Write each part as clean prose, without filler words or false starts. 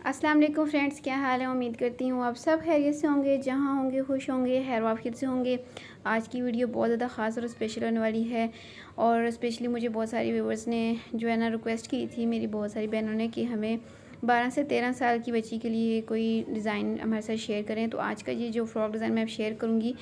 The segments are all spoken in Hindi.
अस्सलाम वालेकुम फ्रेंड्स, क्या हाल है। उम्मीद करती हूँ आप सब खैरियत से होंगे, जहाँ होंगे खुश होंगे, खैर वाफियत से होंगे। आज की वीडियो बहुत ज़्यादा ख़ास और स्पेशल होने वाली है। और स्पेशली मुझे बहुत सारी व्यूवर्स ने जो है ना रिक्वेस्ट की थी, मेरी बहुत सारी बहनों ने, कि हमें 12 से 13 साल की बच्ची के लिए कोई डिज़ाइन हमारे साथ शेयर करें। तो आज का ये जो फ्रॉक डिज़ाइन मैं शेयर करूँगी,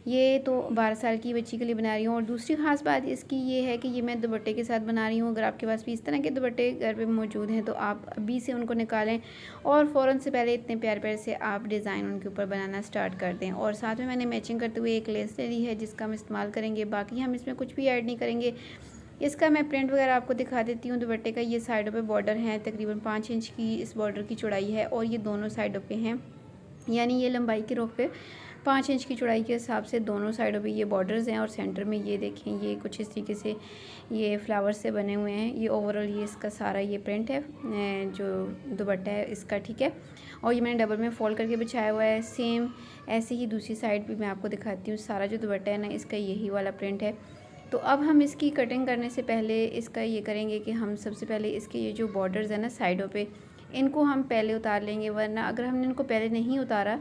ये तो 12 साल की बच्ची के लिए बना रही हूँ। और दूसरी ख़ास बात इसकी ये है कि ये मैं दुपट्टे के साथ बना रही हूँ। अगर आपके पास भी इस तरह के दुपट्टे घर पे मौजूद हैं तो आप अभी से उनको निकालें और फ़ौरन से पहले इतने प्यारे प्यारे से आप डिज़ाइन उनके ऊपर बनाना स्टार्ट कर दें। और साथ में मैंने मैचिंग करते हुए एक लेस ले ली है, जिसका हम इस्तेमाल करेंगे। बाकी हम इसमें कुछ भी ऐड नहीं करेंगे। इसका मैं प्रिंट वगैरह आपको दिखा देती हूँ। दुपट्टे का ये साइडों पे बॉर्डर है, तकरीबन 5 इंच की इस बॉर्डर की चौड़ाई है और ये दोनों साइडों पे हैं, यानी ये लंबाई के रुख पे 5 इंच की चौड़ाई के हिसाब से दोनों साइडों पे ये बॉर्डर्स हैं। और सेंटर में ये देखें, ये कुछ इस तरीके से ये फ्लावर्स से बने हुए हैं। ये ओवरऑल ये इसका सारा ये प्रिंट है जो दुपट्टा है इसका, ठीक है। और ये मैंने डबल में फ़ोल्ड करके बिछाया हुआ है। सेम ऐसे ही दूसरी साइड भी मैं आपको दिखाती हूँ। सारा जो दुपट्टा है ना, इसका यही वाला प्रिंट है। तो अब हम इसकी कटिंग करने से पहले इसका ये करेंगे कि हम सबसे पहले इसके ये जो बॉर्डर्स हैं ना साइडों पे, इनको हम पहले उतार लेंगे। वरना अगर हमने इनको पहले नहीं उतारा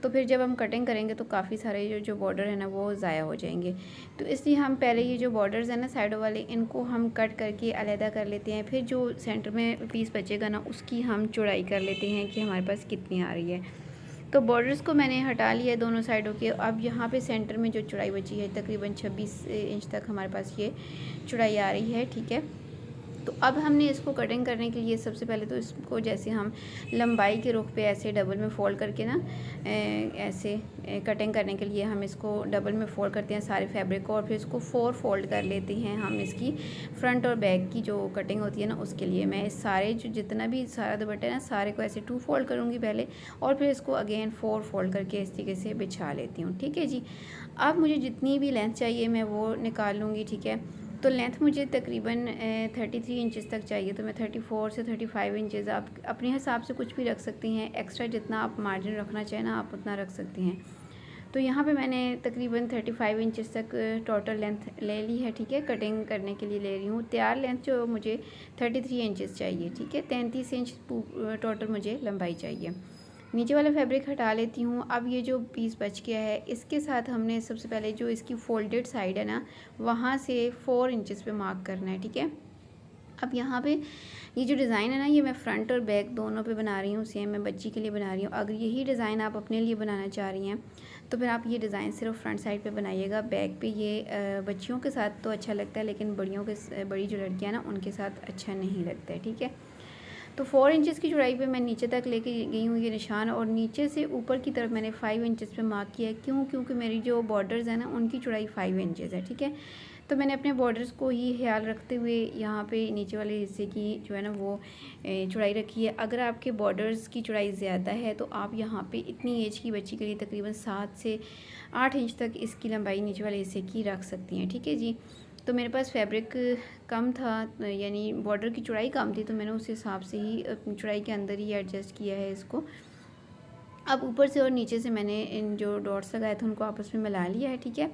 तो फिर जब हम कटिंग करेंगे तो काफ़ी सारे जो बॉर्डर है ना वो ज़ाया हो जाएंगे। तो इसलिए हम पहले ये जो बॉर्डर्स हैं ना साइडों वाले, इनको हम कट करके अलहदा कर लेते हैं। फिर जो सेंटर में पीस बचेगा ना, उसकी हम चौड़ाई कर लेते हैं कि हमारे पास कितनी आ रही है। तो बॉर्डर्स को मैंने हटा लिया है दोनों साइडों के। अब यहाँ पे सेंटर में जो चौड़ाई बची है, तकरीबन 26 इंच तक हमारे पास ये चौड़ाई आ रही है, ठीक है। तो अब हमने इसको कटिंग करने के लिए सबसे पहले तो इसको जैसे हम लंबाई के रुख पे ऐसे डबल में फ़ोल्ड करके ना ऐसे कटिंग करने के लिए हम इसको डबल में फ़ोल्ड करते हैं सारे फैब्रिक को। और फिर इसको 4 फोल्ड कर लेते हैं हम। इसकी फ्रंट और बैक की जो कटिंग होती है ना, उसके लिए मैं इस सारे जो जितना भी सारा दुपट्टा है ना, सारे को ऐसे 2 फोल्ड करूँगी पहले, और फिर इसको अगेन 4 फोल्ड करके इस तरीके से बिछा लेती हूँ, ठीक है जी। अब मुझे जितनी भी लेंथ चाहिए मैं वो निकाल लूँगी, ठीक है। तो लेंथ मुझे तकरीबन 33 इंचज़ तक चाहिए। तो मैं 34 से 35 इंचज़ आप अपने हिसाब से कुछ भी रख सकती हैं। एक्स्ट्रा जितना आप मार्जिन रखना चाहें ना, आप उतना रख सकती हैं। तो यहाँ पे मैंने तकरीबन 35 इंचज़ तक टोटल लेंथ ले ली है, ठीक है। कटिंग करने के लिए ले रही हूँ। तैयार लेंथ जो मुझे 33 इंचज़ चाहिए, ठीक है। 33 इंच टोटल मुझे लंबाई चाहिए। नीचे वाला फैब्रिक हटा लेती हूँ। अब ये जो पीस बच गया है, इसके साथ हमने सबसे पहले जो इसकी फोल्डेड साइड है ना, वहाँ से 4 इंचज़ पे मार्क करना है, ठीक है। अब यहाँ पे ये जो डिज़ाइन है ना, ये मैं फ्रंट और बैक दोनों पे बना रही हूँ। सेम मैं बच्ची के लिए बना रही हूँ। अगर यही डिज़ाइन आप अपने लिए बनाना चाह रही हैं तो फिर आप ये डिज़ाइन सिर्फ फ्रंट साइड पे बनाइएगा। बैक पे ये बच्चियों के साथ तो अच्छा लगता है, लेकिन बड़ी जो लड़कियाँ ना, उनके साथ अच्छा नहीं लगता है, ठीक है। तो 4 इंचज़ की चौड़ाई पे मैं नीचे तक लेके गई हूँ ये निशान। और नीचे से ऊपर की तरफ मैंने 5 इंचज़ पे मार्क किया है। क्योंकि मेरी जो बॉर्डर्स हैं ना, उनकी चौड़ाई 5 इंचज़ है, ठीक है। तो मैंने अपने बॉर्डर्स को ही ख्याल रखते हुए यहाँ पे नीचे वाले हिस्से की जो है ना वो चौड़ाई रखी है। अगर आपके बॉर्डर्स की चौड़ाई ज़्यादा है तो आप यहाँ पे इतनी एज की बच्ची के लिए तकरीबन 7 से 8 इंच तक इसकी लंबाई नीचे वाले हिस्से की रख सकती हैं, ठीक है जी। तो मेरे पास फैब्रिक कम था, यानी बॉर्डर की चौड़ाई कम थी, तो मैंने उस हिसाब से ही चौड़ाई के अंदर ही एडजस्ट किया है इसको। अब ऊपर से और नीचे से मैंने इन जो डॉट्स लगाए थे उनको आपस में मिला लिया है, ठीक है।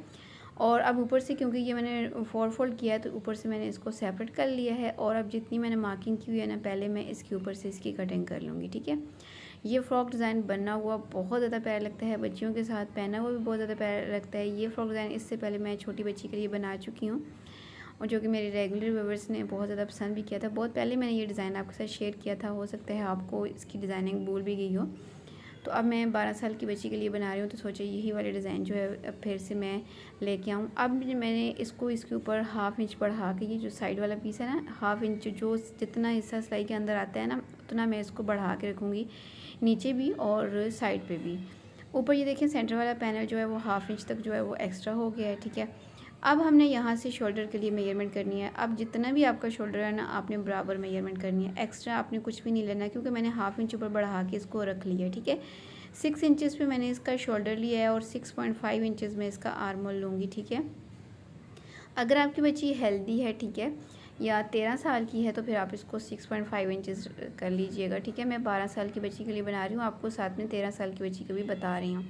और अब ऊपर से, क्योंकि ये मैंने 4 फोल्ड किया है, तो ऊपर से मैंने इसको सेपरेट कर लिया है। और अब जितनी मैंने मार्किंग की हुई है ना, पहले मैं इसके ऊपर से इसकी कटिंग कर लूँगी, ठीक है। ये फ़्रॉक डिज़ाइन बनना हुआ बहुत ज़्यादा प्यारा लगता है, बच्चियों के साथ पहना हुआ भी बहुत ज़्यादा प्यारा लगता है। ये फ़्रॉक डिज़ाइन इससे पहले मैं छोटी बच्ची के लिए बना चुकी हूँ, और जो कि मेरे रेगुलर व्यूअर्स ने बहुत ज़्यादा पसंद भी किया था। बहुत पहले मैंने ये डिज़ाइन आपके साथ शेयर किया था, हो सकता है आपको इसकी डिज़ाइनिंग भूल भी गई हो। तो अब मैं 12 साल की बच्ची के लिए बना रही हूँ, तो सोचा यही वाले डिज़ाइन जो है अब फिर से मैं लेके आऊँ। अब मैंने इसको इसके ऊपर 1/2 इंच बढ़ा के, ये जो साइड वाला पीस है ना, 1/2 इंच जो जितना हिस्सा सिलाई के अंदर आता है ना, उतना मैं इसको बढ़ा के रखूँगी, नीचे भी और साइड पे भी। ऊपर ये देखें, सेंटर वाला पैनल जो है वो 1/2 इंच तक जो है वो एक्स्ट्रा हो गया है, ठीक है। अब हमने यहाँ से शोल्डर के लिए मेजरमेंट करनी है। अब जितना भी आपका शोल्डर है ना, आपने बराबर मेजरमेंट करनी है। एक्स्ट्रा आपने कुछ भी नहीं लेना, क्योंकि मैंने 1/2 इंच ऊपर बढ़ा के इसको रख लिया है, ठीक है। 6 इंचज़ पे मैंने इसका शोल्डर लिया है और 6.5 इंचज़ में इसका आर्म होल लूँगी, ठीक है। अगर आपकी बच्ची हेल्दी है, ठीक है, या 13 साल की है, तो फिर आप इसको 6.5 इंचज़ कर लीजिएगा, ठीक है। मैं 12 साल की बच्ची के लिए बना रही हूँ, आपको साथ में 13 साल की बच्ची का भी बता रही हूँ।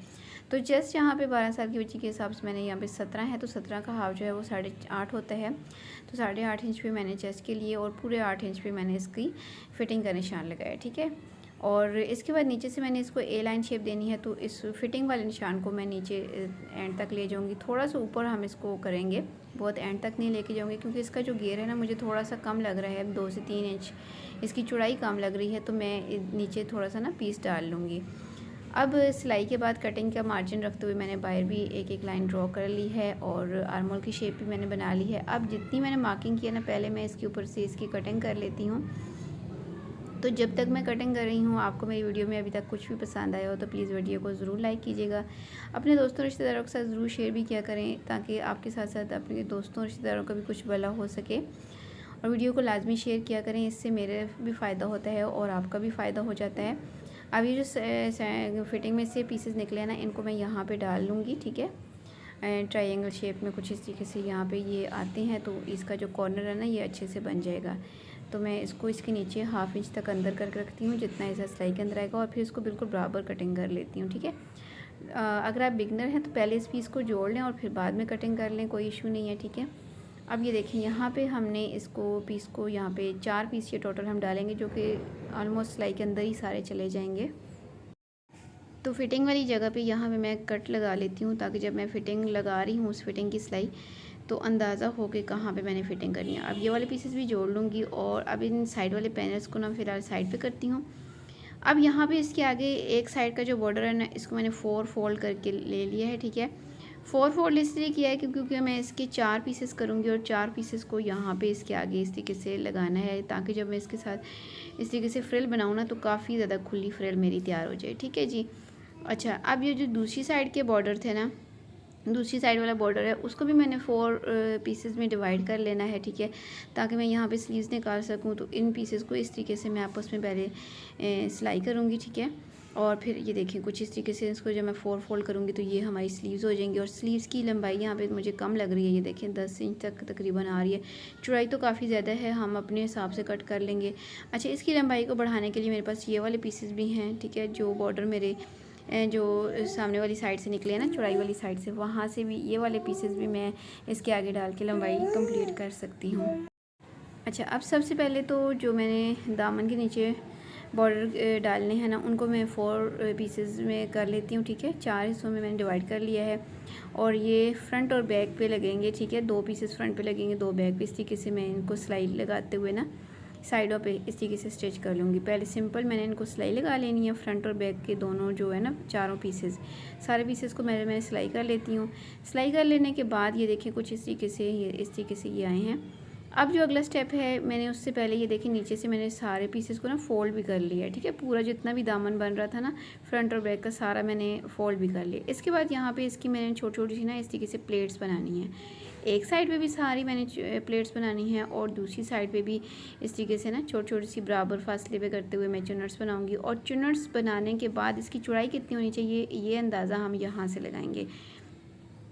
तो जस्ट यहाँ पे 12 साल की बच्ची के हिसाब से मैंने यहाँ पे 17 है, तो 17 का हाफ जो है वो 8.5 होता है। तो 8.5 इंच पे मैंने चेस्ट के लिए और पूरे 8 इंच पे मैंने इसकी फ़िटिंग का निशान लगाया, ठीक है। और इसके बाद नीचे से मैंने इसको ए लाइन शेप देनी है, तो इस फिटिंग वाले निशान को मैं नीचे एंड तक ले जाऊंगी। थोड़ा सा ऊपर हम इसको करेंगे, बहुत एंड तक नहीं लेके जाऊंगी, क्योंकि इसका जो घेर है ना मुझे थोड़ा सा कम लग रहा है, 2 से 3 इंच इसकी चौड़ाई कम लग रही है, तो मैं नीचे थोड़ा सा ना पीस डाल लूँगी। अब सिलाई के बाद कटिंग का मार्जिन रखते हुए मैंने बाहर भी एक एक लाइन ड्रॉ कर ली है और आर्म होल की शेप भी मैंने बना ली है। अब जितनी मैंने मार्किंग किया ना, पहले मैं इसके ऊपर से इसकी कटिंग कर लेती हूँ। तो जब तक मैं कटिंग कर रही हूँ, आपको मेरी वीडियो में अभी तक कुछ भी पसंद आया हो तो प्लीज़ वीडियो को ज़रूर लाइक कीजिएगा, अपने दोस्तों रिश्तेदारों के साथ ज़रूर शेयर भी किया करें, ताकि आपके साथ साथ अपने दोस्तों रिश्तेदारों का भी कुछ भला हो सके। और वीडियो को लाजमी शेयर किया करें, इससे मेरे भी फ़ायदा होता है और आपका भी फ़ायदा हो जाता है। अब ये जो फिटिंग में से पीसेस निकले हैं ना, इनको मैं यहाँ पे डाल लूँगी, ठीक है। ट्रायंगल शेप में कुछ इस तरीके से यहाँ पे ये आते हैं, तो इसका जो कॉर्नर है ना ये अच्छे से बन जाएगा। तो मैं इसको इसके नीचे 1/2 इंच तक अंदर करके रखती हूँ, जितना ऐसा सिलाई के अंदर आएगा, और फिर इसको बिल्कुल बराबर कटिंग कर लेती हूँ, ठीक है। अगर आप बिगनर हैं तो पहले इस पीस को जोड़ लें और फिर बाद में कटिंग कर लें, कोई इशू नहीं है, ठीक है। अब ये देखें, यहाँ पे हमने इसको पीस को यहाँ पे 4 पीस ये टोटल हम डालेंगे, जो कि ऑलमोस्ट सिलाई के अंदर ही सारे चले जाएंगे। तो फिटिंग वाली जगह पे यहाँ पे मैं कट लगा लेती हूँ, ताकि जब मैं फ़िटिंग लगा रही हूँ उस फिटिंग की सिलाई, तो अंदाज़ा हो कि कहाँ पे मैंने फ़िटिंग करनी है। अब ये वाले पीसेस भी जोड़ लूँगी और अब इन साइड वाले पैनल्स को ना फ़िलहाल साइड पे करती हूँ। अब यहाँ पे इसके आगे एक साइड का जो बॉर्डर है ना, इसको मैंने 4 फोल्ड करके ले लिया है, ठीक है। 4 फोल्ड इसलिए किया है क्योंकि मैं इसके 4 पीसेस करूँगी और 4 पीसेस को यहाँ पे इसके आगे इस तरीके से लगाना है, ताकि जब मैं इसके साथ इस तरीके से फ्रिल बनाऊँ ना, तो काफ़ी ज़्यादा खुली फ्रिल मेरी तैयार हो जाए, ठीक है जी। अच्छा, अब ये जो दूसरी साइड के बॉर्डर थे ना, दूसरी साइड वाला बॉर्डर है, उसको भी मैंने 4 पीसेस में डिवाइड कर लेना है, ठीक है, ताकि मैं यहाँ पे स्लीव्स निकाल सकूँ। तो इन पीसेस को इस तरीके से मैं आपस में पहले सिलाई करूँगी, ठीक है। और फिर ये देखें, कुछ इस तरीके से इसको जब मैं 4 फोल्ड करूँगी तो ये हमारी स्लीव्स हो जाएंगी। और स्लीव्स की लंबाई यहाँ पे मुझे कम लग रही है, ये देखें 10 इंच तक तकरीबन आ रही है। चौड़ाई तो काफ़ी ज़्यादा है, हम अपने हिसाब से कट कर लेंगे। अच्छा, इसकी लंबाई को बढ़ाने के लिए मेरे पास ये वाले पीसेस भी हैं, ठीक है, जो बॉर्डर मेरे जो सामने वाली साइड से निकले हैं ना, चौड़ाई वाली साइड से, वहाँ से भी ये वाले पीसेस भी मैं इसके आगे डाल के लंबाई कंप्लीट कर सकती हूँ। अच्छा, अब सबसे पहले तो जो मैंने दामन के नीचे बॉर्डर डालने हैं ना, उनको मैं 4 पीसेस में कर लेती हूँ, ठीक है। 4 हिस्सों में मैंने डिवाइड कर लिया है और ये फ्रंट और बैक पे लगेंगे, ठीक है। 2 पीसेस फ्रंट पे लगेंगे, 2 बैक पे। इस तरीके से मैं इनको सिलाई लगाते हुए ना साइडों पे इस तरीके से स्टिच कर लूँगी। पहले सिंपल मैंने इनको सिलाई लगा लेनी है, फ्रंट और बैक के दोनों जो है ना, चारों पीसेस, सारे पीसेस को मैं सिलाई कर लेती हूँ। सिलाई कर लेने के बाद ये देखिए, कुछ इस तरीके से ये आए हैं। अब जो अगला स्टेप है, मैंने उससे पहले ये देखिए नीचे से मैंने सारे पीसेस को ना फोल्ड भी कर लिया है, ठीक है। पूरा जितना भी दामन बन रहा था ना फ्रंट और बैक का, सारा मैंने फोल्ड भी कर लिया। इसके बाद यहाँ पे इसकी मैंने छोटी छोटी सी ना इस तरीके से प्लेट्स बनानी है। एक साइड पे भी सारी मैंने प्लेट्स बनानी है और दूसरी साइड पे भी इस तरीके से ना छोटी छोटी सी बराबर फासले पे करते हुए मैं चुनट्स बनाऊंगी। और चुनट्स बनाने के बाद इसकी चौड़ाई कितनी होनी चाहिए, ये अंदाज़ा हम यहाँ से लगाएंगे।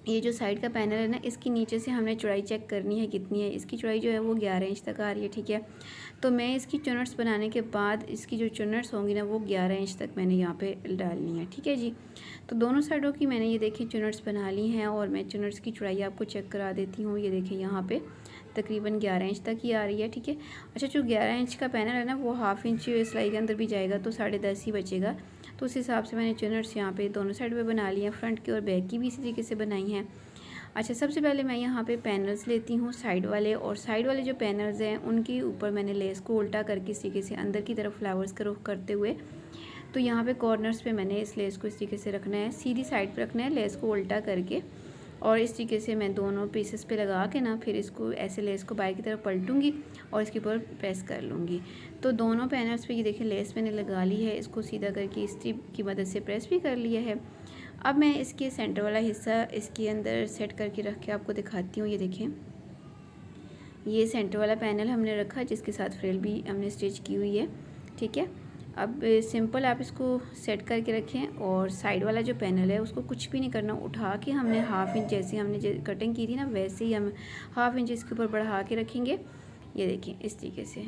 ये जो साइड का पैनल है ना, इसकी नीचे से हमने चौड़ाई चेक करनी है कितनी है। इसकी चौड़ाई जो है वो 11 इंच तक आ रही है, ठीक है। तो मैं इसकी चुनट्स बनाने के बाद इसकी जो चुनट्स होंगी ना, वो 11 इंच तक मैंने यहाँ पे डालनी है, ठीक है जी। तो दोनों साइडों की मैंने ये देखिए चुनट्स बना ली हैं और मैं चुनट्स की चौड़ाई आपको चेक करा देती हूँ। ये देखिए यहाँ पे तकरीबन 11 इंच तक ही आ रही है, ठीक है। अच्छा, जो 11 इंच का पैनल है ना, वो 1/2 इंच सिलाई के अंदर भी जाएगा, तो 10.5 ही बचेगा। तो उस हिसाब से मैंने चुनट्स यहाँ पे दोनों साइड पे बना ली हैं, फ्रंट की और बैक की भी इसी तरीके से बनाई हैं। अच्छा, सबसे पहले मैं यहाँ पे पैनल्स लेती हूँ साइड वाले, और साइड वाले जो पैनल्स हैं उनके ऊपर मैंने लेस को उल्टा करके इस तरीके से अंदर की तरफ फ्लावर्स का रुख करते हुए, तो यहाँ पे कॉर्नर्स पे मैंने इस लेस को इस तरीके से रखना है, सीधी साइड पे रखना है, लेस को उल्टा करके। और इस तरीके से मैं दोनों पीसेस पे लगा के ना, फिर इसको ऐसे लेस को बाहर की तरफ पलटूंगी और इसके ऊपर प्रेस कर लूँगी। तो दोनों पैनल्स पे ये देखिए लेस मैंने लगा ली है, इसको सीधा करके इस्त्री की मदद से प्रेस भी कर लिया है। अब मैं इसके सेंटर वाला हिस्सा इसके अंदर सेट करके रख के आपको दिखाती हूँ। ये देखें, ये सेंटर वाला पैनल हमने रखा, जिसके साथ फ्रिल भी हमने स्टिच की हुई है, ठीक है। अब सिंपल आप इसको सेट करके रखें, और साइड वाला जो पैनल है उसको कुछ भी नहीं करना, उठा के हमने 1/2 इंच, जैसे हमने कटिंग की थी ना, वैसे ही हम 1/2 इंच इसके ऊपर बढ़ा के रखेंगे। ये देखें इस तरीके से,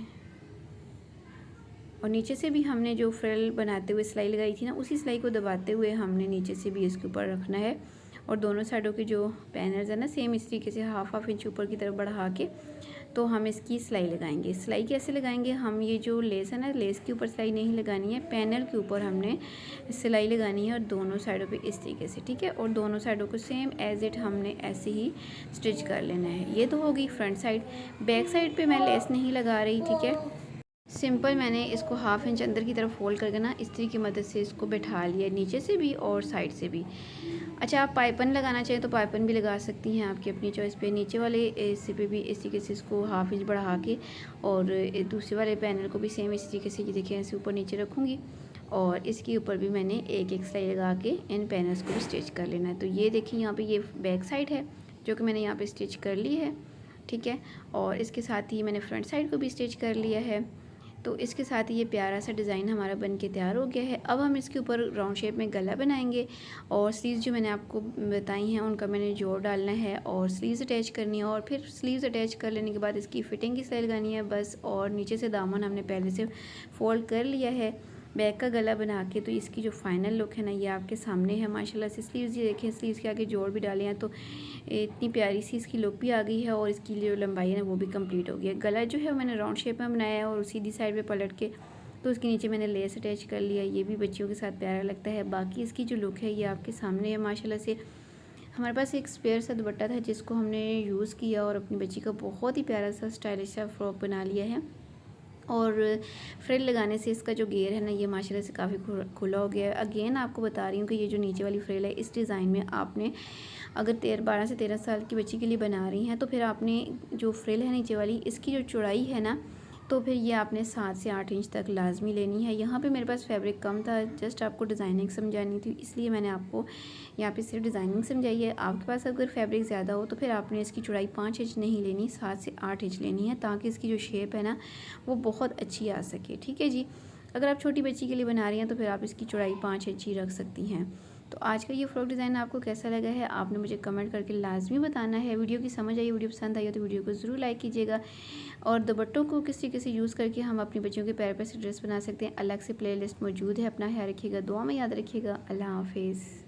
और नीचे से भी हमने जो फ्रिल बनाते हुए सिलाई लगाई थी ना, उसी सिलाई को दबाते हुए हमने नीचे से भी इसके ऊपर रखना है। और दोनों साइडों के जो पैनल्स है ना, सेम इस तरीके से 1/2 इंच ऊपर की तरफ बढ़ा के तो हम इसकी सिलाई लगाएंगे। सिलाई कैसे लगाएंगे, हम ये जो लेस है ना, लेस के ऊपर सिलाई नहीं लगानी है, पैनल के ऊपर हमने सिलाई लगानी है और दोनों साइडों पे इस तरीके से, ठीक है। और दोनों साइडों को सेम एज इट हमने ऐसे ही स्टिच कर लेना है। ये तो होगी फ्रंट साइड। बैक साइड पे मैं लेस नहीं लगा रही, ठीक है। सिंपल मैंने इसको हाफ इंच अंदर की तरफ फोल्ड करके ना इस्त्री की मदद से इसको बैठा लिया, नीचे से भी और साइड से भी। अच्छा, आप पाइपन लगाना चाहें तो पाइपन भी लगा सकती हैं, आपकी अपनी चॉइस पे। नीचे वाले हिस्से पे भी इस तरीके से इसको हाफ इंच बढ़ा के और दूसरे वाले पैनल को भी सेम इस तरीके से, ये देखिए ऐसे ऊपर नीचे रखूँगी और इसके ऊपर भी मैंने एक एक सिलाई लगा के इन पैनल्स को भी स्टिच कर लेना है। तो ये देखिए यहाँ पे ये बैक साइड है जो कि मैंने यहाँ पे स्टिच कर ली है, ठीक है। और इसके साथ ही मैंने फ्रंट साइड को भी स्टिच कर लिया है। तो इसके साथ ही ये प्यारा सा डिज़ाइन हमारा बन के तैयार हो गया है। अब हम इसके ऊपर राउंड शेप में गला बनाएंगे और स्लीव्स जो मैंने आपको बताई हैं उनका मैंने जोड़ डालना है और स्लीव्स अटैच करनी है। और फिर स्लीव्स अटैच कर लेने के बाद इसकी फ़िटिंग की सिलाई लगानी है बस। और नीचे से दामन हमने पहले से फ़ोल्ड कर लिया है बैक का गला बना के। तो इसकी जो फाइनल लुक है ना, ये आपके सामने है माशाल्लाह से। स्लीव्स ये देखें, स्लीव्स के आगे जोड़ भी डाले हैं तो इतनी प्यारी सी इसकी लुक भी आ गई है और इसकी जो लंबाई है ना वो भी कंप्लीट हो गई है। गला जो है मैंने राउंड शेप में बनाया है और सीधी साइड पे पलट के तो उसके नीचे मैंने लेस अटैच कर लिया। ये भी बच्चियों के साथ प्यारा लगता है। बाकी इसकी जो लुक है ये आपके सामने है माशाल्लाह से। हमारे पास एक स्पेयर सा दुपट्टा था जिसको हमने यूज़ किया और अपनी बच्ची का बहुत ही प्यारा सा स्टाइलिश सा फ्रॉक बना लिया है। और फ्रिल लगाने से इसका जो घेर है ना ये माशाल्लाह से काफ़ी खुला हो गया है। अगेन आपको बता रही हूँ कि ये जो नीचे वाली फ्रिल है इस डिज़ाइन में आपने अगर 12 से 13 साल की बच्ची के लिए बना रही हैं तो फिर आपने जो फ्रिल है नीचे वाली इसकी जो चौड़ाई है ना तो फिर ये आपने 7 से 8 इंच तक लाजमी लेनी है। यहाँ पे मेरे पास फैब्रिक कम था, जस्ट आपको डिज़ाइनिंग समझानी थी इसलिए मैंने आपको यहाँ पे सिर्फ डिज़ाइनिंग समझाई है। आपके पास अगर फैब्रिक ज़्यादा हो तो फिर आपने इसकी चौड़ाई 5 इंच नहीं लेनी, 7 से 8 इंच लेनी है ताकि इसकी जो शेप है ना वो बहुत अच्छी आ सके, ठीक है जी। अगर आप छोटी बच्ची के लिए बना रही हैं तो फिर आप इसकी चौड़ाई 5 इंच ही रख सकती हैं। तो आज का ये फ्रॉक डिज़ाइन आपको कैसा लगा है आपने मुझे कमेंट करके लाजमी बताना है। वीडियो की समझ आई, वीडियो पसंद आई हो तो वीडियो को ज़रूर लाइक कीजिएगा। और दुपट्टों को किस तरीके से यूज़ करके हम अपनी बच्चियों के पैर से ड्रेस बना सकते हैं, अलग से प्लेलिस्ट मौजूद है। अपना ख्याल रखिएगा, दुआ में याद रखिएगा। अल्लाह हाफिज़।